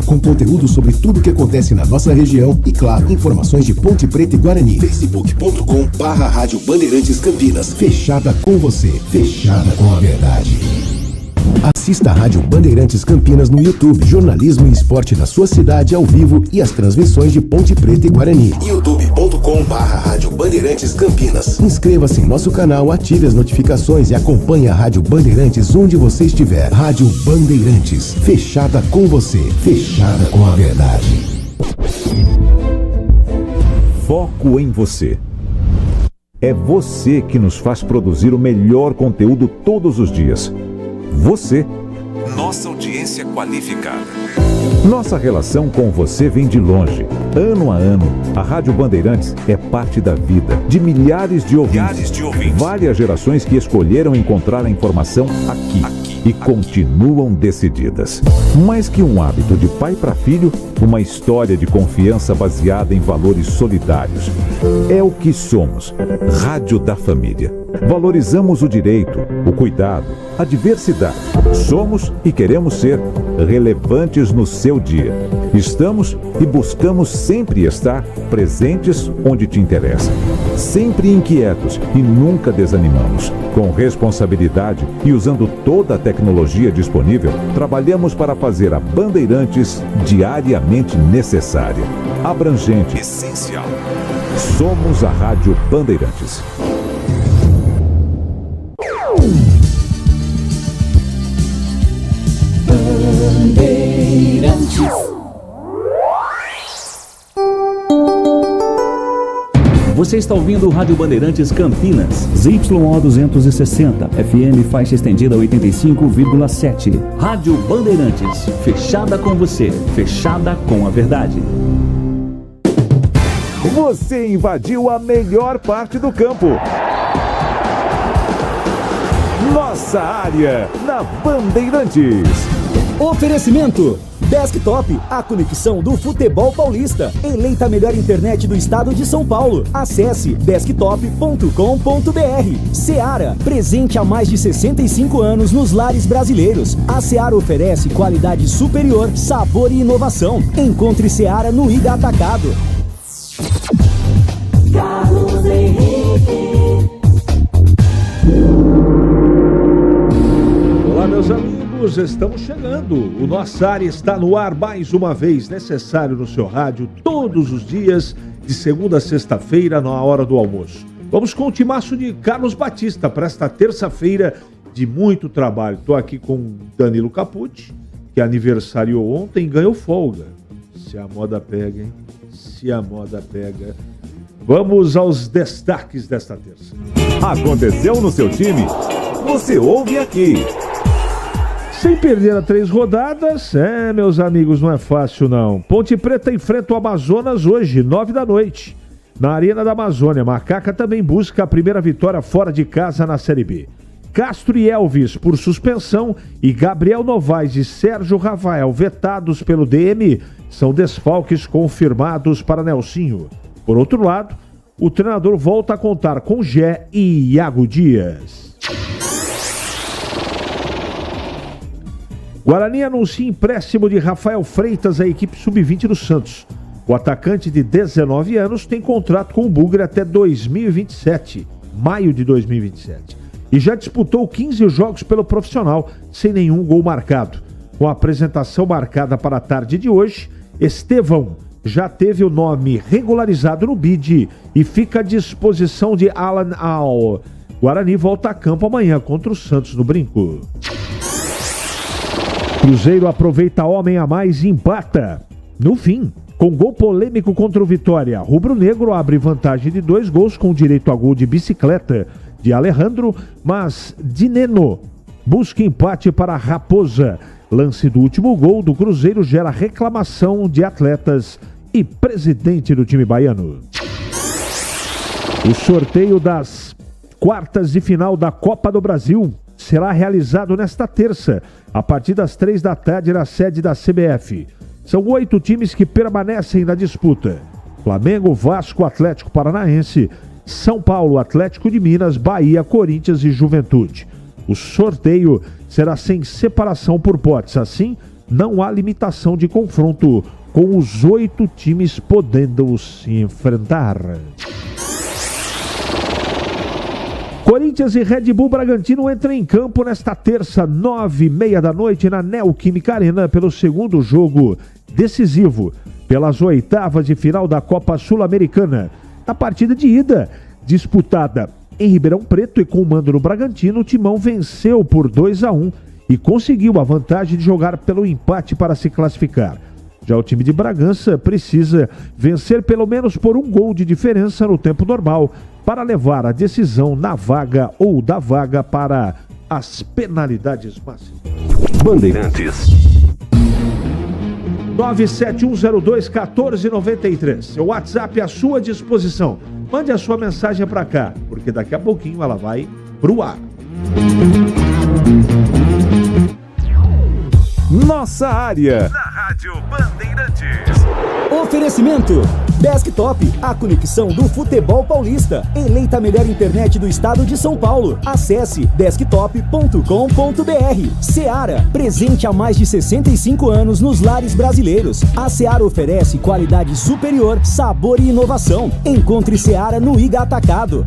completa com conteúdo sobre tudo o que acontece na nossa região e, claro, informações de Ponte Preta e Guarani. facebook.com/Rádio Bandeirantes Campinas. Fechada com você, fechada com a verdade. Assista a Rádio Bandeirantes Campinas no YouTube. Jornalismo e esporte da sua cidade ao vivo e as transmissões de Ponte Preta e Guarani. youtube.com/Rádio Bandeirantes Campinas. Inscreva-se em nosso canal, ative as notificações e acompanhe a Rádio Bandeirantes onde você estiver. Rádio Bandeirantes, fechada com você, fechada com a verdade. Foco em você. É você que nos faz produzir o melhor conteúdo todos os dias. Você. Nossa audiência qualificada. Nossa relação com você vem de longe. Ano a ano, a Rádio Bandeirantes é parte da vida de milhares de ouvintes. Várias gerações que escolheram encontrar a informação aqui e continuam decididas. Mais que um hábito de pai para filho, uma história de confiança baseada em valores solidários. É o que somos. Rádio da Família. Valorizamos o direito, o cuidado, a diversidade. Somos e queremos ser relevantes no seu dia. Estamos e buscamos sempre estar presentes onde te interessa. Sempre inquietos e nunca desanimamos. Com responsabilidade e usando toda a tecnologia disponível, trabalhamos para fazer a Bandeirantes diariamente necessária, abrangente, essencial. Somos a Rádio Bandeirantes. Você está ouvindo o Rádio Bandeirantes Campinas, ZYO 260, FM faixa estendida 85,7. Rádio Bandeirantes, fechada com você, fechada com a verdade. Você invadiu a melhor parte do campo. Nossa área, na Bandeirantes. Oferecimento Desktop, a conexão do futebol paulista. Eleita a melhor internet do estado de São Paulo. Acesse desktop.com.br. Seara, presente há mais de 65 anos nos lares brasileiros. A Seara oferece qualidade superior, sabor e inovação. Encontre Seara no Ida Atacado. Carlos Henrique. Olá, meus amigos, estamos chegando. O Nossa Área está no ar mais uma vez, necessário no seu rádio, todos os dias, de segunda a sexta-feira, na hora do almoço. Vamos com o timaço de Carlos Batista para esta terça-feira de muito trabalho. Estou aqui com Danilo Capucci, que aniversariou ontem e ganhou folga. Se a moda pega, hein? Se a moda pega. Vamos aos destaques desta terça. Aconteceu no seu time? Você ouve aqui. Sem perder a 3 rodadas, meus amigos, não é fácil não. Ponte Preta enfrenta o Amazonas hoje, 9 da noite, na Arena da Amazônia. Macaca também busca a primeira vitória fora de casa na Série B. Castro e Elvis por suspensão e Gabriel Novaes e Sérgio Rafael vetados pelo DM são desfalques confirmados para Nelsinho. Por outro lado, o treinador volta a contar com Gé e Iago Dias. Guarani anuncia empréstimo de Rafael Freitas à equipe sub-20 do Santos. O atacante de 19 anos tem contrato com o Bugre até 2027, maio de 2027. E já disputou 15 jogos pelo profissional, sem nenhum gol marcado. Com a apresentação marcada para a tarde de hoje, Estevão já teve o nome regularizado no BID e fica à disposição de Alan Al. Guarani volta a campo amanhã contra o Santos no Brinco. Cruzeiro aproveita homem a mais e empata. No fim, com gol polêmico contra o Vitória, rubro-negro abre vantagem de 2 gols com direito a gol de bicicleta de Alejandro, mas Dineno busca empate para a Raposa. Lance do último gol do Cruzeiro gera reclamação de atletas e presidente do time baiano. O sorteio das quartas de final da Copa do Brasil será realizado nesta terça, a partir das 3 da tarde na sede da CBF. São 8 times que permanecem na disputa: Flamengo, Vasco, Atlético Paranaense, São Paulo, Atlético de Minas, Bahia, Corinthians e Juventude. O sorteio será sem separação por potes. Assim, não há limitação de confronto, com os 8 times podendo se enfrentar. Corinthians e Red Bull Bragantino entram em campo nesta terça, 9h30 da noite, na Neoquímica Arena, pelo segundo jogo decisivo, pelas oitavas de final da Copa Sul-Americana. Na partida de ida, disputada em Ribeirão Preto e com o mando no Bragantino, o Timão venceu por 2-1 e conseguiu a vantagem de jogar pelo empate para se classificar. Já o time de Bragança precisa vencer pelo menos por 1 gol de diferença no tempo normal para levar a decisão na vaga ou da vaga para as penalidades máximas. Bandeirantes. 971021493. Seu WhatsApp à sua disposição. Mande a sua mensagem para cá, porque daqui a pouquinho ela vai pro ar. Nossa área. Na Rádio Bandeirantes. Oferecimento Desktop, a conexão do futebol paulista. Eleita a melhor internet do estado de São Paulo. Acesse desktop.com.br. Seara, presente há mais de 65 anos nos lares brasileiros. A Seara oferece qualidade superior, sabor e inovação. Encontre Seara no Iga Atacado.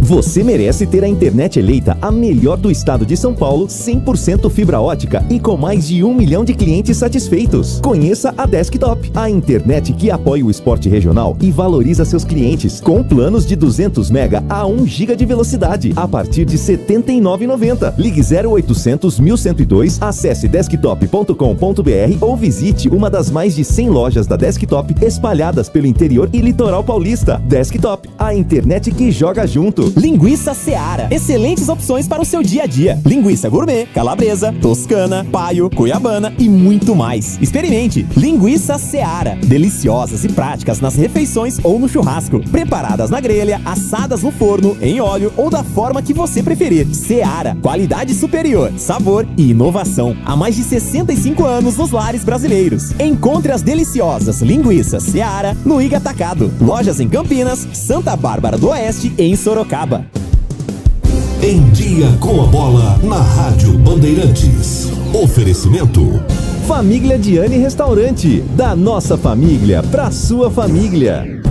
Você merece ter a internet eleita a melhor do estado de São Paulo, 100% fibra ótica e com mais de 1 milhão de clientes satisfeitos. Conheça a Desktop, a internet que apoia o esporte regional e valoriza seus clientes, com planos de 200 mega a 1 giga de velocidade, a partir de R$ 79,90. Ligue 0800 1102, acesse desktop.com.br ou visite uma das mais de 100 lojas da Desktop espalhadas pelo interior e litoral paulista. Desktop, a internet que joga junto. Linguiça Seara. Excelentes opções para o seu dia a dia. Linguiça gourmet, calabresa, toscana, paio, cuiabana e muito mais. Experimente. Linguiça Seara. Deliciosas e práticas nas refeições ou no churrasco. Preparadas na grelha, assadas no forno, em óleo ou da forma que você preferir. Seara. Qualidade superior, sabor e inovação. Há mais de 65 anos nos lares brasileiros. Encontre as deliciosas linguiças Seara no Iga Atacado. Lojas em Campinas, Santa Bárbara do Oeste e em Sorocaba. Em Dia com a Bola, na Rádio Bandeirantes. Oferecimento Família Diane Restaurante. Da nossa família pra sua família.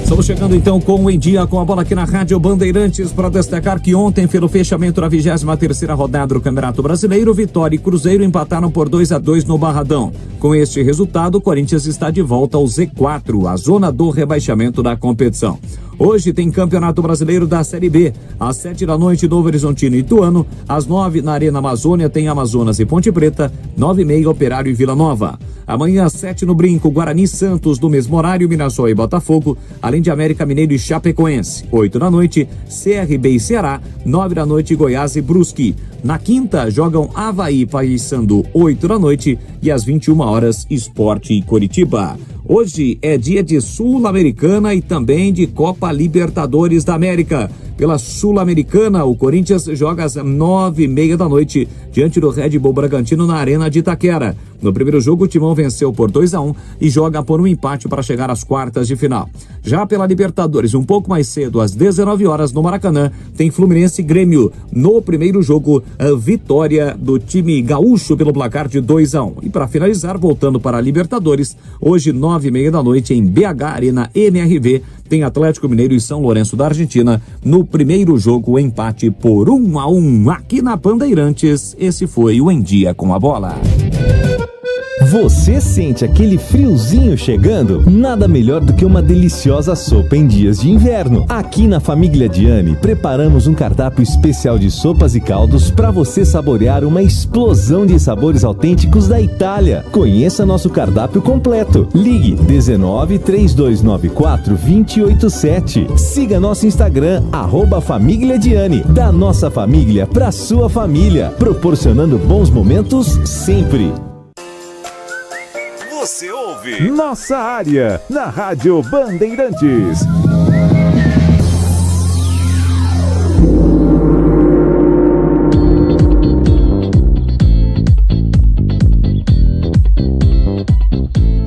Estamos chegando então com o Em Dia com a Bola aqui na Rádio Bandeirantes para destacar que ontem, pelo fechamento da 23ª rodada do Campeonato Brasileiro, Vitória e Cruzeiro empataram por 2-2 no Barradão. Com este resultado, o Corinthians está de volta ao Z4, a zona do rebaixamento da competição. Hoje tem Campeonato Brasileiro da Série B. Às 7 da noite, Novo Horizontino e Ituano. Às 9 na Arena Amazônia tem Amazonas e Ponte Preta. 9h30, Operário e Vila Nova. Amanhã às 7 no Brinco, Guarani e Santos, no mesmo horário, Mirassol e Botafogo, além de América Mineiro e Chapecoense. 8 da noite, CRB e Ceará. 9 da noite, Goiás e Brusque. Na quinta, jogam Avaí e Paysandu, 8 da noite, e às 21 horas, Sport e Coritiba. Hoje é dia de Sul-Americana e também de Copa Libertadores da América. Pela Sul-Americana, o Corinthians joga às 9h30 da noite diante do Red Bull Bragantino na Arena de Itaquera. No primeiro jogo, o Timão venceu por 2-1 e joga por um empate para chegar às quartas de final. Já pela Libertadores, um pouco mais cedo, às 19 horas no Maracanã, tem Fluminense e Grêmio. No primeiro jogo, a vitória do time gaúcho pelo placar de 2-1. E para finalizar, voltando para a Libertadores, hoje 9h30 da noite em BH Arena MRV, tem Atlético Mineiro e São Lourenço da Argentina. No primeiro jogo, empate por 1-1 aqui na Bandeirantes. Esse foi o Em Dia com a Bola. Você sente aquele friozinho chegando? Nada melhor do que uma deliciosa sopa em dias de inverno. Aqui na Família Diane, preparamos um cardápio especial de sopas e caldos para você saborear uma explosão de sabores autênticos da Itália. Conheça nosso cardápio completo. Ligue 19 3294 287. Siga nosso Instagram, @Família Diane. Da nossa família para sua família, proporcionando bons momentos sempre. Você ouve Nossa Área, na Rádio Bandeirantes.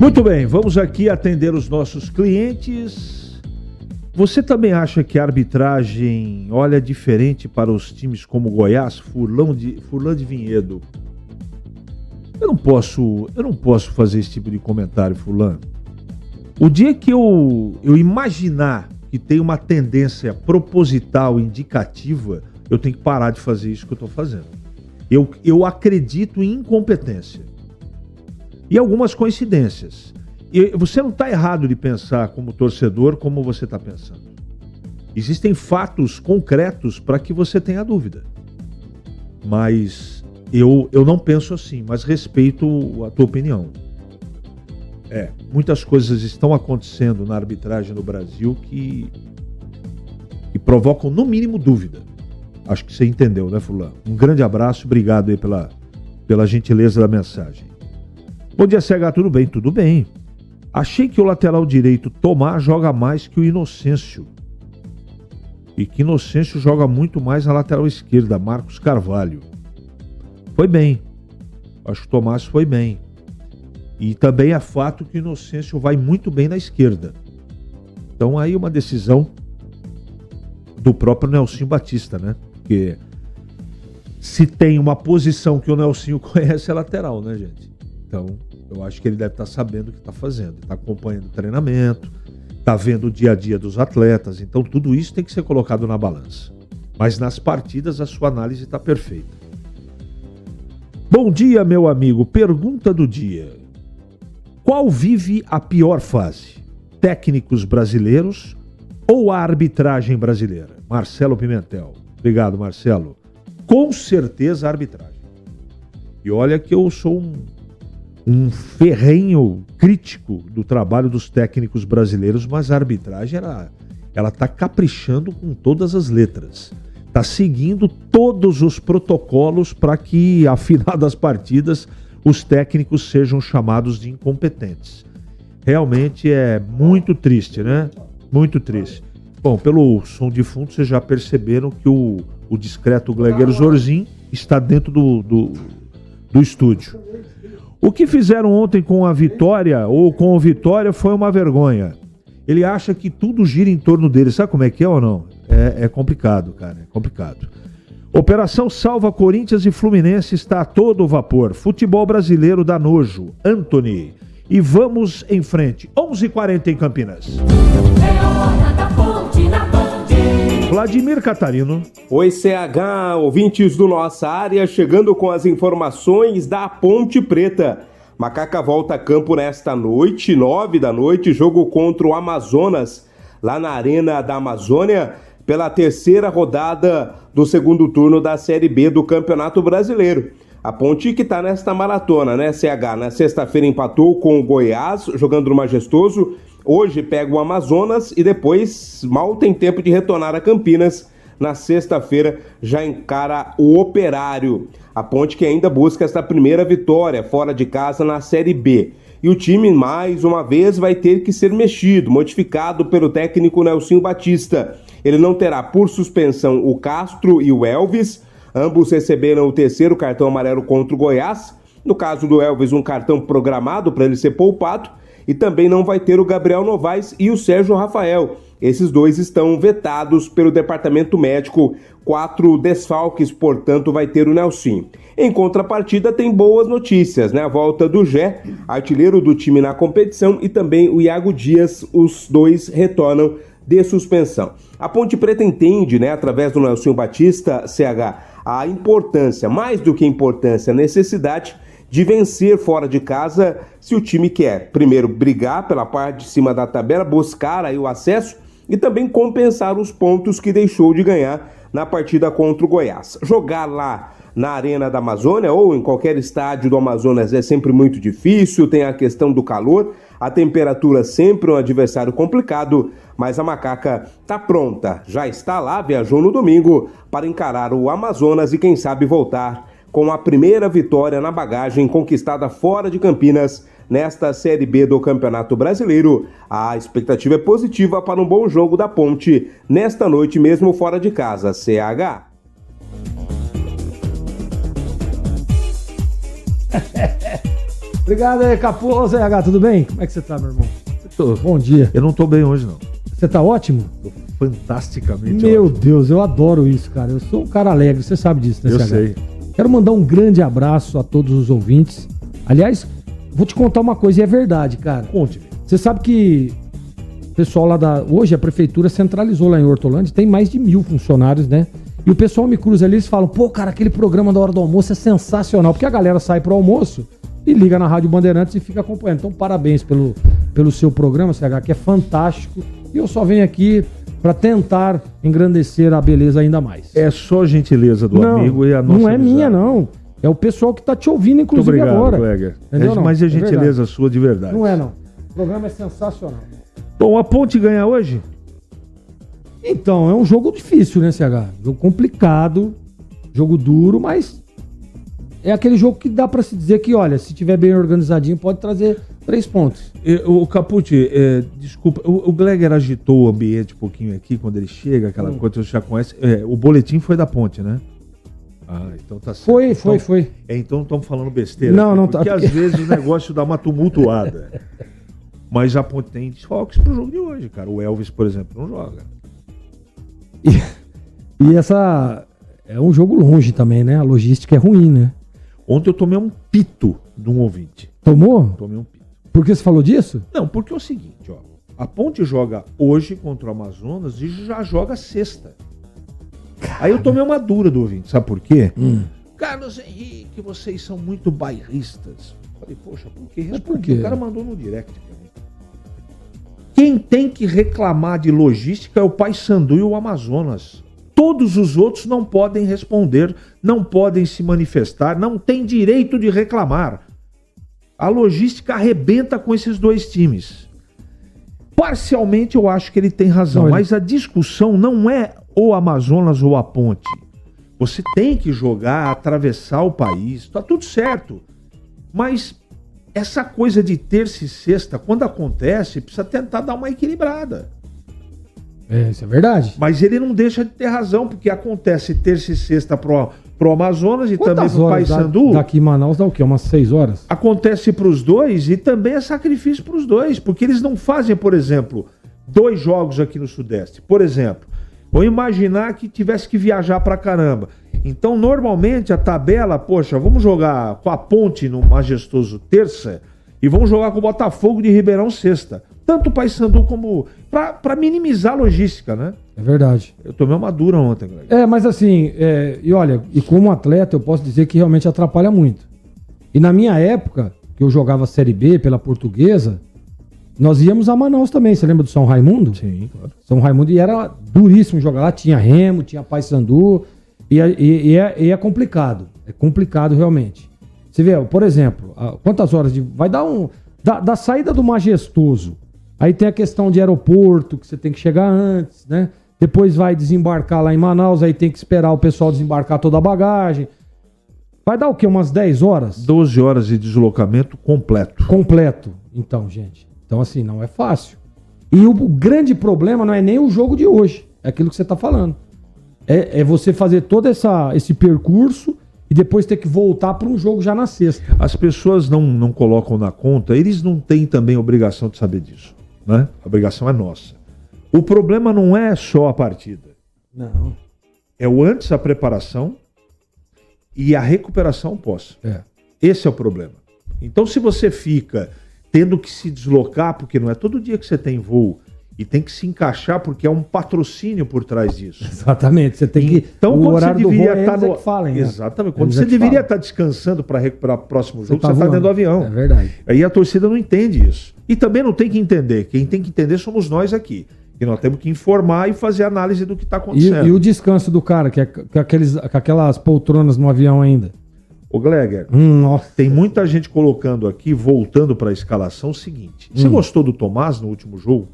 Muito bem, vamos aqui atender os nossos clientes. Você também acha que a arbitragem olha diferente para os times como Goiás, Furlan de Vinhedo? Eu não posso fazer esse tipo de comentário, Furlan. O dia que eu imaginar que tem uma tendência proposital, indicativa, eu tenho que parar de fazer isso que eu estou fazendo. Eu acredito em incompetência. E algumas coincidências. E você não está errado de pensar como torcedor como você está pensando. Existem fatos concretos para que você tenha dúvida. Mas eu não penso assim, mas respeito a tua opinião. Muitas coisas estão acontecendo na arbitragem no Brasil que provocam, no mínimo, dúvida. Acho que você entendeu, né, Fulano? Um grande abraço, obrigado aí pela gentileza da mensagem. Bom dia, CH, tudo bem? Tudo bem. Achei que o lateral direito Tomás joga mais que o Inocêncio. E que Inocêncio joga muito mais na lateral esquerda, Marcos Carvalho. Foi bem. Acho que o Tomás foi bem. E também é fato que o Inocêncio vai muito bem na esquerda. Então aí uma decisão do próprio Nelsinho Batista, né? Porque se tem uma posição que o Nelsinho conhece é lateral, né, gente? Então eu acho que ele deve estar sabendo o que está fazendo. Está acompanhando o treinamento, está vendo o dia a dia dos atletas. Então tudo isso tem que ser colocado na balança. Mas nas partidas a sua análise está perfeita. Bom dia, meu amigo. Pergunta do dia. Qual vive a pior fase? Técnicos brasileiros ou a arbitragem brasileira? Marcelo Pimentel. Obrigado, Marcelo. Com certeza a arbitragem. E olha que eu sou um ferrenho crítico do trabalho dos técnicos brasileiros, mas a arbitragem ela está caprichando com todas as letras. Está seguindo todos os protocolos para que, ao final das partidas, os técnicos sejam chamados de incompetentes. Realmente é muito triste, né? Muito triste. Bom, pelo som de fundo, vocês já perceberam que o discreto Glegueiro Zorzin está dentro do estúdio. O que fizeram ontem com a Vitória, ou com o Vitória, foi uma vergonha. Ele acha que tudo gira em torno dele. Sabe como é que é ou não? É complicado, cara, é complicado. Operação Salva Corinthians e Fluminense está a todo vapor. Futebol brasileiro dá nojo. Anthony. E vamos em frente. 11h40 em Campinas. Vladimir Catarino. Oi, CH, ouvintes do Nossa Área, chegando com as informações da Ponte Preta. Macaca volta a campo nesta noite, 9 da noite, jogo contra o Amazonas, lá na Arena da Amazônia, pela terceira rodada do segundo turno da Série B do Campeonato Brasileiro. A Ponte que está nesta maratona, né, CH? Na sexta-feira empatou com o Goiás, jogando no Majestoso. Hoje pega o Amazonas e depois mal tem tempo de retornar a Campinas. Na sexta-feira já encara o Operário. A Ponte que ainda busca esta primeira vitória fora de casa na Série B. E o time, mais uma vez, vai ter que ser mexido, modificado pelo técnico Nelsinho Batista. Ele não terá por suspensão o Castro e o Elvis. Ambos receberam o terceiro cartão amarelo contra o Goiás. No caso do Elvis, um cartão programado para ele ser poupado. E também não vai ter o Gabriel Novaes e o Sérgio Rafael. Esses dois estão vetados pelo departamento médico. 4 desfalques, portanto, vai ter o Nelsinho. Em contrapartida, tem boas notícias, né? A volta do Gé, artilheiro do time na competição, e também o Iago Dias, os dois retornam de suspensão. A Ponte Preta entende, né, através do Nelsinho Batista, CH, a importância, mais do que importância, a necessidade de vencer fora de casa se o time quer, primeiro, brigar pela parte de cima da tabela, buscar aí o acesso e também compensar os pontos que deixou de ganhar na partida contra o Goiás. Jogar lá na Arena da Amazônia ou em qualquer estádio do Amazonas é sempre muito difícil, tem a questão do calor, a temperatura sempre um adversário complicado, mas a Macaca está pronta, já está lá, viajou no domingo para encarar o Amazonas e quem sabe voltar com a primeira vitória na bagagem conquistada fora de Campinas nesta Série B do Campeonato Brasileiro. A expectativa é positiva para um bom jogo da Ponte nesta noite mesmo fora de casa. CH. Obrigado aí, Capô. CH, tudo bem? Como é que você tá, meu irmão? Bom dia. Eu não tô bem hoje, não. Você tá ótimo? Tô fantasticamente Meu ótimo. Deus, eu adoro isso, cara. Eu sou um cara alegre, você sabe disso, né, Eu CH? sei. Quero mandar um grande abraço a todos os ouvintes. Aliás, vou te contar uma coisa, e é verdade, cara. Conte-me. Você sabe que o pessoal lá hoje a prefeitura centralizou lá em Hortolândia, tem mais de 1.000 funcionários, né? E o pessoal me cruza ali, eles falam, pô, cara, aquele programa da hora do almoço é sensacional, porque a galera sai pro almoço e liga na Rádio Bandeirantes e fica acompanhando. Então, parabéns pelo seu programa, CH, que é fantástico. E eu só venho aqui para tentar engrandecer a beleza ainda mais. É só gentileza do amigo e a nossa não é amizade. minha, não. É o pessoal que tá te ouvindo, Muito inclusive, obrigado, agora. Gleger. Entendeu, não? Mas é É gentileza verdade. sua de verdade. Não é, não. O programa é sensacional. Bom, a Ponte ganha hoje? Então, é um jogo difícil, né, CH? Jogo complicado, jogo duro, mas é aquele jogo que dá pra se dizer que, olha, se tiver bem organizadinho, pode trazer 3 pontos. O Capucci, desculpa, o Gleger agitou o ambiente um pouquinho aqui quando ele chega, aquela coisa que você já conhece. O boletim foi da Ponte, né? Ah, então tá certo. Foi. Então estamos falando besteira. Não, aqui, tá. Porque às vezes o negócio dá uma tumultuada. Mas a Ponte tem desfalques pro jogo de hoje, cara. O Elvis, por exemplo, não joga. E essa é um jogo longe também, né? A logística é ruim, né? Ontem eu tomei um pito de um ouvinte. Tomou? Tomei um pito. Por que você falou disso? Não, porque é o seguinte, ó. A Ponte joga hoje contra o Amazonas e já joga sexta. Aí eu tomei uma dura do ouvinte, sabe por quê? Carlos Henrique, vocês são muito bairristas. Falei, poxa, por quê? Mas por quê? O cara mandou no direct pra mim. Quem tem que reclamar de logística é o Paysandu e o Amazonas. Todos os outros não podem responder, não podem se manifestar, não têm direito de reclamar. A logística arrebenta com esses dois times. Parcialmente eu acho que ele tem razão, Não, mas a discussão não é o Amazonas ou a Ponte. Você tem que jogar, atravessar o país, tá tudo certo. Mas essa coisa de terça e sexta, quando acontece, precisa tentar dar uma equilibrada. Isso é verdade. Mas ele não deixa de ter razão, porque acontece terça e sexta pro Amazonas e também Quantas pro horas Paysandu. daqui em Manaus dá o quê? Umas 6 horas? Acontece pros dois e também é sacrifício pros dois, porque eles não fazem, por exemplo, 2 jogos aqui no Sudeste. Por exemplo, vamos imaginar que tivesse que viajar pra caramba. Então, normalmente, a tabela, poxa, vamos jogar com a Ponte no Majestoso terça e vamos jogar com o Botafogo de Ribeirão sexta. Tanto o Paysandu como... Pra minimizar a logística, né? É verdade. Eu tomei uma dura ontem, Greg. Mas assim, e olha, e como atleta eu posso dizer que realmente atrapalha muito. E na minha época, que eu jogava Série B pela Portuguesa, nós íamos a Manaus também. Você lembra do São Raimundo? Sim, claro. São Raimundo, e era duríssimo jogar lá. Tinha Remo, tinha Paysandu, e é complicado. É complicado realmente. Você vê, por exemplo, quantas horas vai dar da saída do Majestoso. Aí tem a questão de aeroporto, que você tem que chegar antes, né? Depois vai desembarcar lá em Manaus, aí tem que esperar o pessoal desembarcar toda a bagagem. Vai dar o quê? Umas 10 horas? 12 horas de deslocamento completo. Completo. Então, gente. Então, assim, não é fácil. E o grande problema não é nem o jogo de hoje. É aquilo que você tá falando. É você fazer todo esse percurso e depois ter que voltar para um jogo já na sexta. As pessoas não colocam na conta, eles não têm também obrigação de saber disso, né? A obrigação é nossa. O problema não é só a partida. Não. É o antes, a preparação e a recuperação pós. Esse é o problema. Então, se você fica tendo que se deslocar, porque não é todo dia que você tem voo, e tem que se encaixar porque é um patrocínio por trás disso. Exatamente. Você tem que... Então, o quando horário você do deveria voo estar no... que falem, né? Exatamente. Quando Eles você é que deveria falam. estar descansando para recuperar o próximo jogo, você tá está dentro do voando. avião. É verdade. Aí a torcida não entende isso. E também não tem que entender. Quem tem que entender somos nós aqui. E nós temos que informar e fazer análise do que está acontecendo. E o descanso do cara, que é com aquelas poltronas no avião ainda. Ô Gleger, Nossa. tem muita gente colocando aqui, voltando para a escalação, o seguinte. Você gostou do Tomás no último jogo?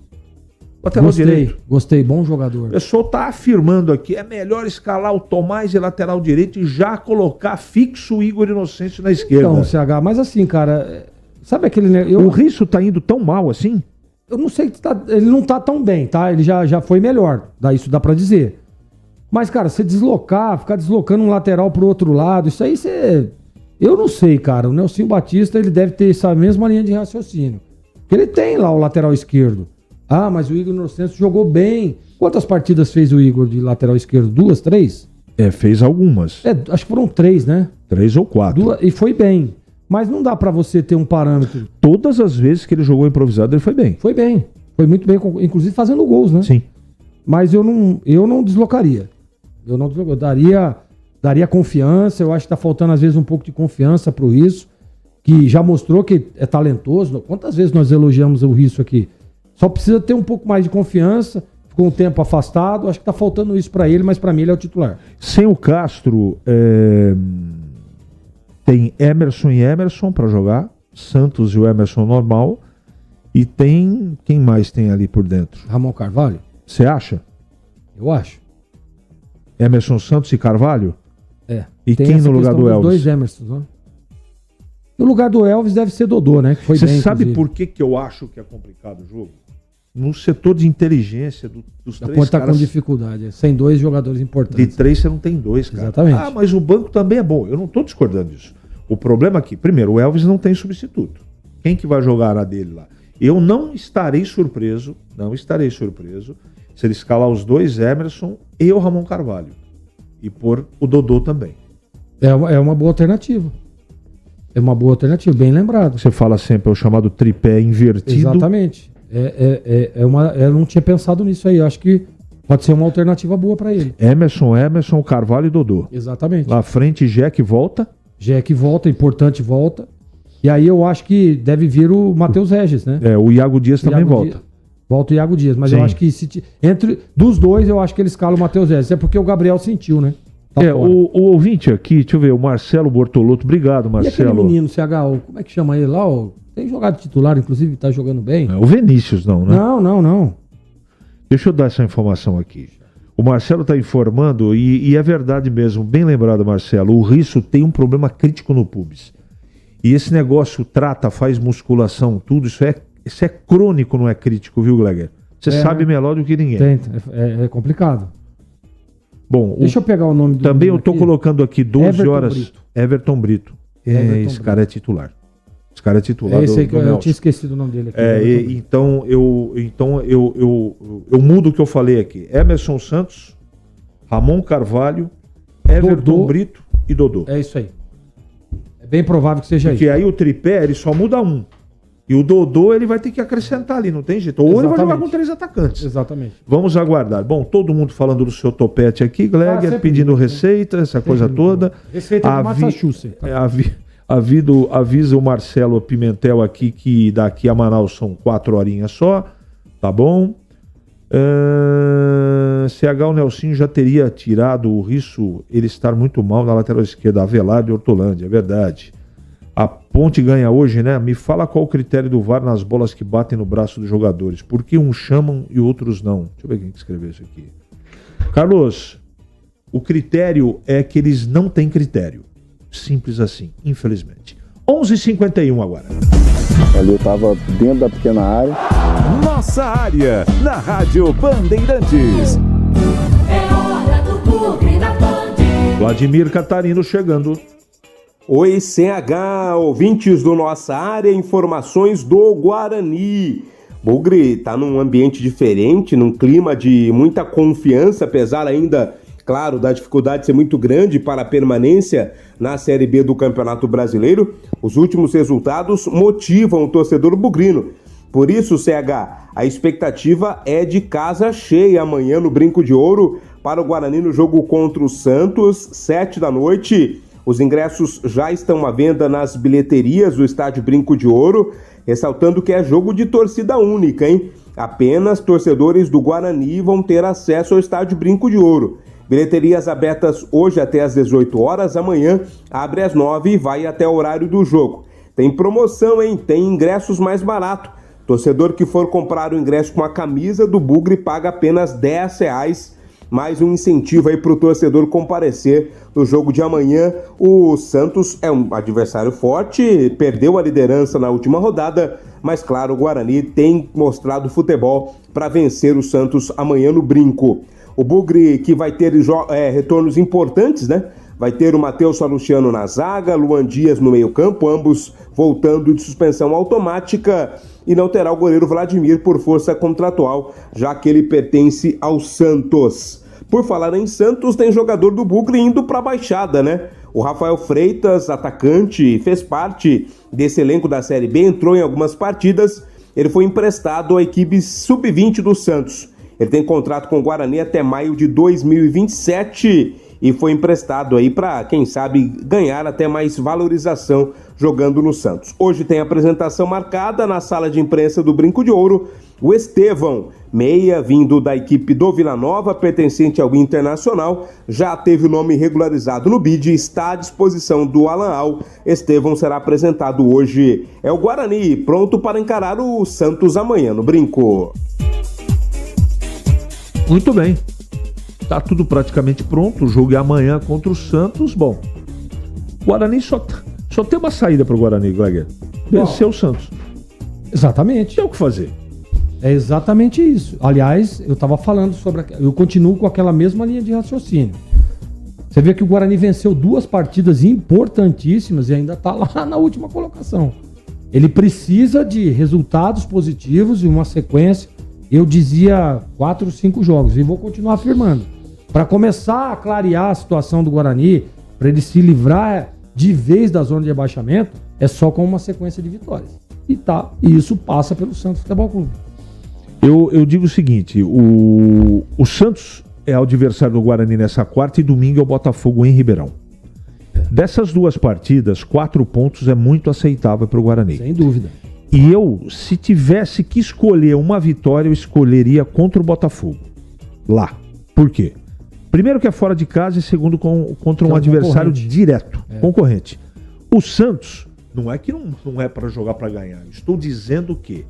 Lateral direito. Gostei, bom jogador. O pessoal está afirmando aqui, é melhor escalar o Tomás de lateral direito e já colocar fixo o Igor Inocêncio na esquerda. Então, CH, mas assim, cara, sabe aquele... O Risso tá indo tão mal assim? Eu não sei, ele não tá tão bem, tá? Ele já foi melhor, isso dá pra dizer. Mas, cara, você ficar deslocando um lateral pro outro lado, isso aí você... Eu não sei, cara. O Nelson Batista, ele deve ter essa mesma linha de raciocínio. Porque ele tem lá o lateral esquerdo. Ah, mas o Igor Inocêncio jogou bem. Quantas partidas fez o Igor de lateral esquerdo? 2, 3? Fez algumas. Acho que foram 3, né? 3 ou 4. E foi bem. Mas não dá pra você ter um parâmetro. Todas as vezes que ele jogou improvisado, ele foi bem. Foi bem. Foi muito bem, inclusive fazendo gols, né? Sim. Mas eu não deslocaria. Eu daria confiança. Eu acho que tá faltando, às vezes, um pouco de confiança pro Risso, que já mostrou que é talentoso. Quantas vezes nós elogiamos o Risso aqui? Só precisa ter um pouco mais de confiança. Ficou um tempo afastado. Acho que tá faltando isso pra ele, mas pra mim ele é o titular. Sem o Castro, tem Emerson e Emerson pra jogar. Santos e o Emerson normal. E tem... Quem mais tem ali por dentro? Ramon Carvalho? Você acha? Eu acho. Emerson Santos e Carvalho? E tem quem no lugar do Elvis? Dois Emersons, né? No lugar do Elvis deve ser Dodô, né? Que foi Você bem, sabe inclusive. por que eu acho que é complicado o jogo? No setor de inteligência dos Da três conta caras... com dificuldade. Sem 2 jogadores importantes. De 3 você não tem 2, cara. Exatamente. Ah, mas o banco também é bom. Eu não estou discordando disso. O problema aqui, primeiro, o Elvis não tem substituto. Quem que vai jogar na dele lá? Eu não estarei surpreso se ele escalar os 2 Emerson e o Ramon Carvalho. E pôr o Dodô também. É uma boa alternativa. É uma boa alternativa, bem lembrado. Você fala sempre, é o chamado tripé invertido. Exatamente. Eu não tinha pensado nisso aí. Eu acho que pode ser uma alternativa boa para ele. Emerson, Carvalho e Dodô. Exatamente. Lá à frente, Jack volta. Jack volta, importante volta. E aí eu acho que deve vir o Matheus Regis, né? O Iago Dias também volta. Volta o Iago Dias, mas Sim. eu acho que entre dos dois, eu acho que ele escala o Matheus Regis. É porque o Gabriel sentiu, né? O ouvinte aqui, deixa eu ver, o Marcelo Bortolotto. Obrigado, Marcelo. E aquele menino, CH, como é que chama ele lá? Tem jogado titular, inclusive, tá jogando bem. O Vinícius não, né? Não. Deixa eu dar essa informação aqui. O Marcelo está informando, e é verdade mesmo, bem lembrado, Marcelo, o Risso tem um problema crítico no pubis. E esse negócio faz musculação, tudo, isso é crônico, não é crítico, viu, Gleger? Você sabe melhor do que ninguém. É complicado. Bom, deixa eu pegar o nome do também eu estou colocando aqui 12 Everton horas. Brito. Everton Brito. Esse cara é titular. Esse cara é titular esse aí que eu Nelson. tinha esquecido o nome dele aqui. Então eu mudo o que eu falei aqui. Emerson Santos, Ramon Carvalho, Everton Dodô. Brito e Dodô. É isso aí. É bem provável que seja Porque isso. aí o tripé, ele só muda um. E o Dodô, ele vai ter que acrescentar ali, não tem jeito. Ou ele vai jogar com 3 atacantes. Exatamente. Vamos aguardar. Bom, todo mundo falando do seu topete aqui, Gleger, sempre pedindo muito, receita, essa coisa toda. Receita do Massachusetts. Avisa o Marcelo Pimentel aqui que daqui a Manaus são 4 horinhas só. Tá bom? CH, o Nelsinho já teria tirado o Risso, ele estar muito mal na lateral esquerda, Avelar de Hortolândia, é verdade. A Ponte ganha hoje, né? Me fala qual o critério do VAR nas bolas que batem no braço dos jogadores. Por que uns chamam e outros não? Deixa eu ver quem que escreveu isso aqui. Carlos, o critério é que eles não têm critério. Simples assim, infelizmente. 11h51 agora. Ali eu tava dentro da pequena área. Nossa área, na Rádio Bandeirantes. É hora do Bugre da Band. Vladimir Catarino chegando. Oi, CH, ouvintes do Nossa Área, informações do Guarani. Bugre tá num ambiente diferente, num clima de muita confiança, apesar ainda, claro, da dificuldade de ser muito grande para a permanência na Série B do Campeonato Brasileiro. Os últimos resultados motivam o torcedor bugrino. Por isso, CH, a expectativa é de casa cheia amanhã no Brinco de Ouro para o Guarani no jogo contra o Santos, 7 da noite. Os ingressos já estão à venda nas bilheterias do Estádio Brinco de Ouro, ressaltando que é jogo de torcida única, hein? Apenas torcedores do Guarani vão ter acesso ao Estádio Brinco de Ouro. Bilheterias abertas hoje até às 18 horas, amanhã abre às 9 e vai até o horário do jogo. Tem promoção, hein? Tem ingressos mais barato. Torcedor que for comprar o ingresso com a camisa do Bugre paga apenas R$10, mais um incentivo aí para o torcedor comparecer no jogo de amanhã. O Santos é um adversário forte, perdeu a liderança na última rodada, mas claro, o Guarani tem mostrado futebol para vencer o Santos amanhã no Brinco. O Bugre que vai ter retornos importantes, né? Vai ter o Matheus Salustiano na zaga, Luan Dias no meio campo, ambos voltando de suspensão automática e não terá o goleiro Vladimir por força contratual, já que ele pertence ao Santos. Por falar em Santos, tem jogador do Bugre indo para a Baixada, né? O Rafael Freitas, atacante, fez parte desse elenco da Série B, entrou em algumas partidas. Ele foi emprestado à equipe sub-20 do Santos. Ele tem contrato com o Guarani até maio de 2027 e foi emprestado aí para, quem sabe, ganhar até mais valorização jogando no Santos. Hoje tem apresentação marcada na sala de imprensa do Brinco de Ouro. O Estevão, meia, vindo da equipe do Vila Nova, pertencente ao Internacional, já teve o nome regularizado no BID e está à disposição do Alan Al. Estevão será apresentado hoje. É o Guarani, pronto para encarar o Santos amanhã no Brinco. Muito bem. Tá tudo praticamente pronto. O jogo é amanhã contra o Santos. Bom, o Guarani só tem uma saída para o Guarani, Gleger. Vencer o Santos. Exatamente. Tem o que fazer. É exatamente isso. Aliás, eu estava falando sobre... Eu continuo com aquela mesma linha de raciocínio. Você vê que o Guarani venceu 2 partidas importantíssimas e ainda está lá na última colocação. Ele precisa de resultados positivos e uma sequência, eu dizia 4 ou 5 jogos, e vou continuar afirmando. Para começar a clarear a situação do Guarani, para ele se livrar de vez da zona de rebaixamento, é só com uma sequência de vitórias. E isso passa pelo Santos Futebol Clube. Eu digo o seguinte, o Santos é o adversário do Guarani nessa quarta e domingo é o Botafogo em Ribeirão. Dessas 2 partidas, 4 pontos é muito aceitável para o Guarani. Sem dúvida. E eu, se tivesse que escolher uma vitória, eu escolheria contra o Botafogo. Lá. Por quê? Primeiro que é fora de casa e segundo contra um adversário direto, concorrente. O Santos, não é que não é para jogar para ganhar. Eu estou dizendo que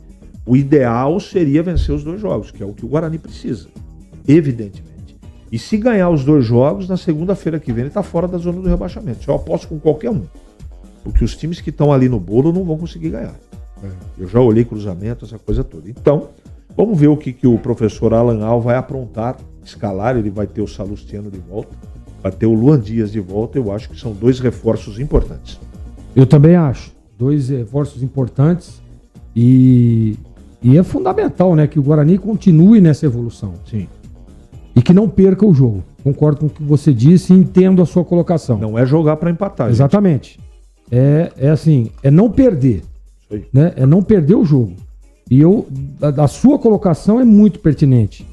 o ideal seria vencer os 2 jogos, que é o que o Guarani precisa, evidentemente. E se ganhar os 2 jogos, na segunda-feira que vem ele está fora da zona do rebaixamento. Eu aposto com qualquer um, porque os times que estão ali no bolo não vão conseguir ganhar. Eu já olhei cruzamento, essa coisa toda. Então, vamos ver o que o professor Alan Al vai aprontar, escalar. Ele vai ter o Salustiano de volta, vai ter o Luan Dias de volta. Eu acho que são 2 reforços importantes. Eu também acho. 2 reforços importantes e é fundamental, né, que o Guarani continue nessa evolução. Sim. E que não perca o jogo. Concordo com o que você disse e entendo a sua colocação. Não é jogar para empatar. Exatamente. É assim, é não perder. Isso aí. Né? É não perder o jogo. E a sua colocação é muito pertinente.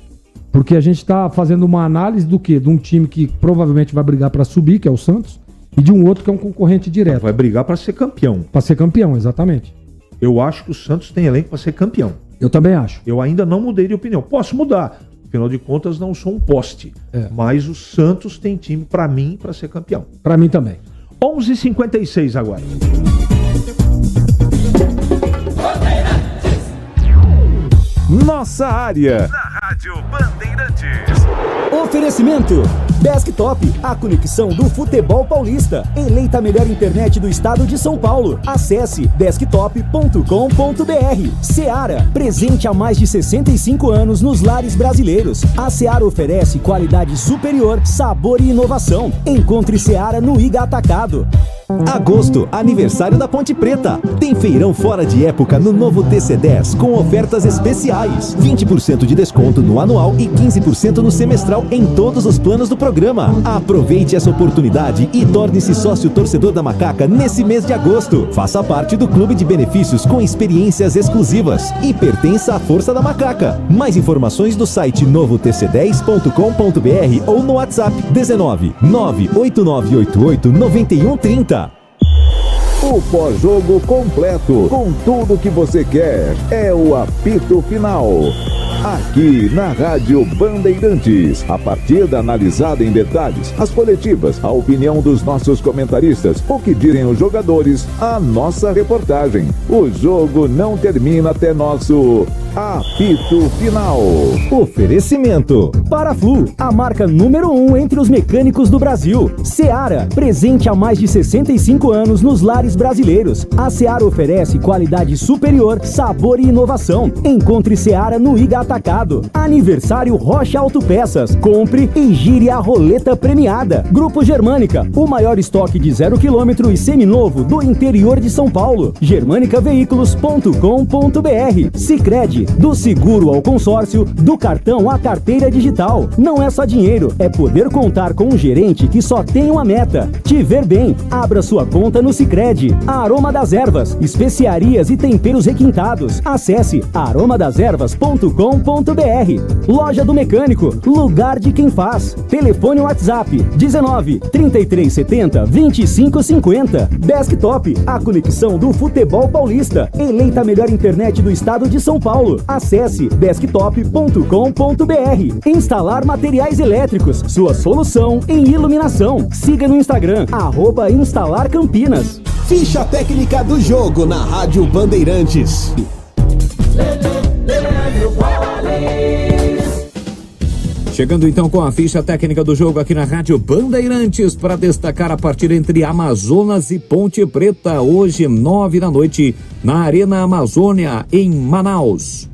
Porque a gente está fazendo uma análise do quê? De um time que provavelmente vai brigar para subir, que é o Santos, e de um outro que é um concorrente direto. Vai brigar para ser campeão. Para ser campeão, exatamente. Eu acho que o Santos tem elenco para ser campeão. Eu também acho. Eu ainda não mudei de opinião. Posso mudar. Afinal de contas, não sou um poste. Mas o Santos tem time, para mim, para ser campeão. Para mim também. 11h56 agora. Nossa área. Na Rádio Bandeirantes. Oferecimento Desktop, a conexão do futebol paulista. Eleita a melhor internet do estado de São Paulo. Acesse desktop.com.br. Seara, presente há mais de 65 anos nos lares brasileiros. A Seara oferece qualidade superior, sabor e inovação. Encontre Seara no Iga Atacado. Agosto, aniversário da Ponte Preta. Tem feirão fora de época no novo TC10 com ofertas especiais. 20% de desconto no anual e 15% no semestral em todos os planos do programa. Aproveite essa oportunidade e torne-se sócio torcedor da Macaca nesse mês de agosto. Faça parte do clube de benefícios com experiências exclusivas e pertença à Força da Macaca. Mais informações no site novotc10.com.br ou no WhatsApp 19 98988 9130. O pós-jogo completo, com tudo que você quer, é o apito final. Aqui na Rádio Bandeirantes, a partida analisada em detalhes, as coletivas, a opinião dos nossos comentaristas, o que direm os jogadores, a nossa reportagem. O jogo não termina até nosso Apito Final. Oferecimento. Paraflu, a marca número 1 entre os mecânicos do Brasil. Seara, presente há mais de 65 anos nos lares brasileiros. A Seara oferece qualidade superior, sabor e inovação. Encontre Seara no Iga Atacado. Aniversário Rocha Autopeças. Compre e gire a roleta premiada. Grupo Germânica, o maior estoque de 0 km e seminovo do interior de São Paulo. germanicaveículos.com.br. Sicredi, do seguro ao consórcio, do cartão à carteira digital. Não é só dinheiro, é poder contar com um gerente que só tem uma meta: te ver bem. Abra sua conta no Sicredi. Aroma das Ervas, especiarias e temperos requintados. Acesse aromadeservas.com.br. Loja do Mecânico, lugar de quem faz. Telefone WhatsApp 19 3370 2550. Desktop, a conexão do futebol paulista. Eleita a melhor internet do estado de São Paulo. Acesse desktop.com.br. Instalar materiais elétricos, sua solução em iluminação. Siga no Instagram, @instalarcampinas. Ficha técnica do jogo na Rádio Bandeirantes. Chegando então com a ficha técnica do jogo aqui na Rádio Bandeirantes para destacar a partida entre Amazonas e Ponte Preta, hoje 9 da noite, na Arena Amazônia, em Manaus.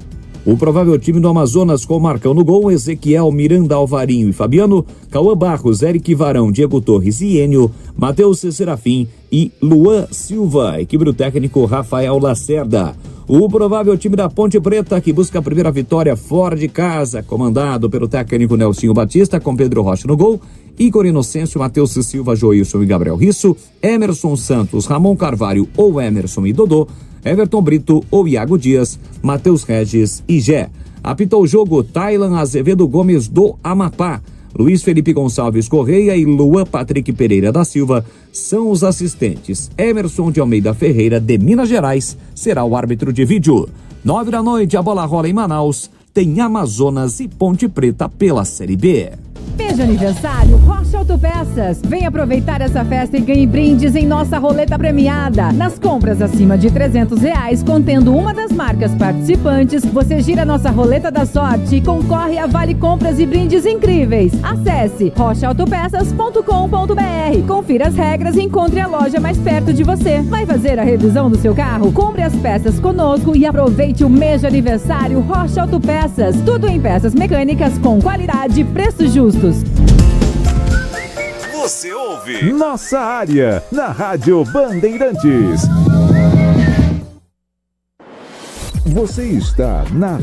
O provável time do Amazonas com Marcão no gol, Ezequiel, Miranda, Alvarinho e Fabiano, Cauã Barros, Eric Varão, Diego Torres e Enio, Matheus Serafim e Luan Silva. Equipe do técnico Rafael Lacerda. O provável time da Ponte Preta, que busca a primeira vitória fora de casa, comandado pelo técnico Nelsinho Batista, com Pedro Rocha no gol, Igor Inocêncio, Matheus Silva, Joilson e Gabriel Risso, Emerson Santos, Ramon Carvalho ou Emerson e Dodô, Everton Brito ou Iago Dias, Matheus Regis e Gé. Apitou o jogo Tailan Azevedo Gomes do Amapá. Luiz Felipe Gonçalves Correia e Luan Patrick Pereira da Silva são os assistentes. Emerson de Almeida Ferreira, de Minas Gerais, será o árbitro de vídeo. 9 da noite, a bola rola em Manaus. Tem Amazonas e Ponte Preta pela Série B. Mês de aniversário Rocha Autopeças. Vem aproveitar essa festa e ganhe brindes em nossa roleta premiada. Nas compras acima de R$300, contendo uma das marcas participantes, você gira nossa roleta da sorte e concorre a vale compras e brindes incríveis. Acesse rochaautopeças.com.br. Confira as regras e encontre a loja mais perto de você. Vai fazer a revisão do seu carro? Compre as peças conosco e aproveite o mês de aniversário Rocha Autopeças. Tudo em peças mecânicas com qualidade e preços justos. Você ouve Nossa Área na Rádio Bandeirantes. Você está na